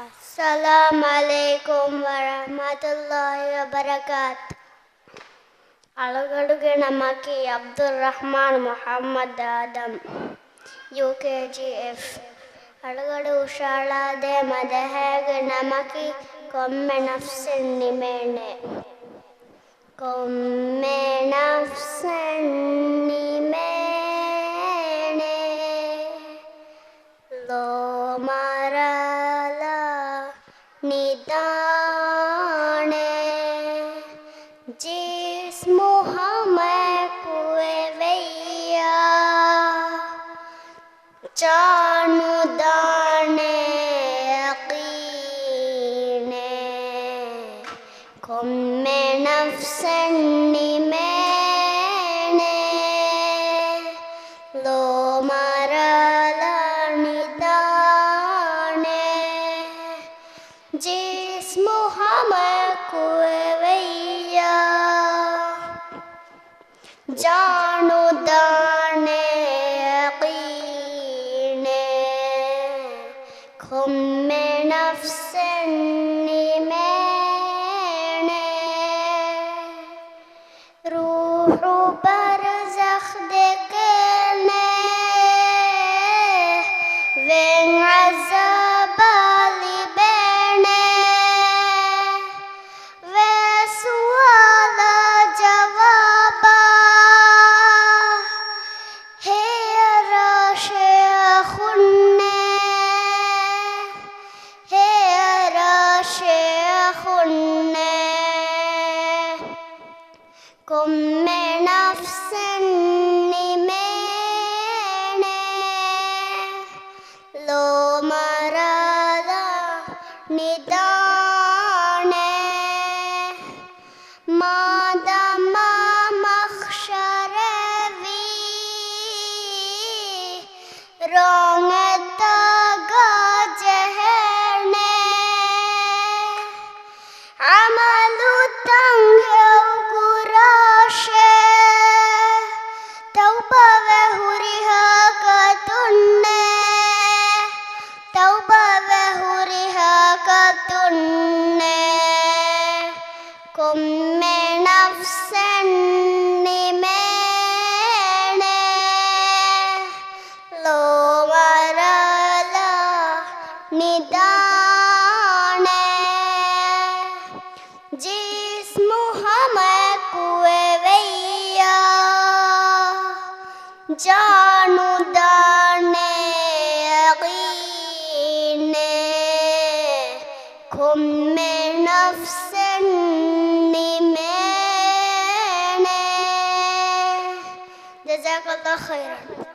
അസ്സലാമലൈക്കും വറഹ്മത്തുള്ളാഹി വബറകാത്ത്. അളകടുകെ നമക്കി അബ്ദുറഹ്മാൻ മുഹമ്മദ് ആദം UKGF ಅಳಗಡು ಉಷಾಳಾದೆ ಮದಹೆಗೆ ನಮಕಿ ಕೊಮ್ಮೆ ನಫ್ಸೆನ್ನಿಮೇಣೆ ಕೊಮ್ಮೆ ನಫ್ಸೆನ್ನಿಮೇಣೆ ಲೋ ಮಾರಲ ನಿದಾಣೆ ಜಿಸ್ಮು ಹಮೆ ಕುವೆ ವೈಯಾ ಜಾನು ದಾಣೆ ಯಕೀನೆ ಕೊಮ್ಮೆ ನಫ್ಸೆನ್ನಿಮೇಣೆ ಲೋ ಮಾರಲ ನಿದಾಣೆ ಜಿಸ್ಮು ಹಮೆ ಕುವೆ ವೈಯಾ ಜಾನು ದಾಣೆ ಕೊಮ್ಮೆ ನಫ್ಸೆನ್ನಿಮೇಣೆ ರೂಹು ಬರ್ಜಖ್ ದೆಕನೆ ವೆನ್ ಅಜಾಬಲಿ ಬೇಣೆ ವೆ ಸುವಾಲ ಜವಾಬ ಹೇ ಶೇಖುನ್ನೆ ಕೊಮ್ಮೆ ನಫ್ಸೆನ್ನಿಮೇಣೆ ಲೋ ಮಾರಲ ನಿದಾಣೆ ಮಾದಮ ಮಖ್ಶರವಿ ರೋಂಗೆತಾಗ ಜಹಣೆ ಅಮಲು ತಂಗೆ ಕೊಮ್ಮೆ ನಫ್ಸೆನ್ನಿಮೇಣೆ ಲೋ ಮಾರಲ ನಿದಾಣೆ ಜಿಸ್ಮು ಹಮೆ ಕುವೆ ವೈಯಾ ಜಾನು ದಾಣೆ ಯಕೀನೆ ಕೊಮ್ಮೆ ನಫ್ಸೆನ್ನಿಮೇಣೆ ಜಜಾಕಲ್ಲಾಹು ಖೈರನ್.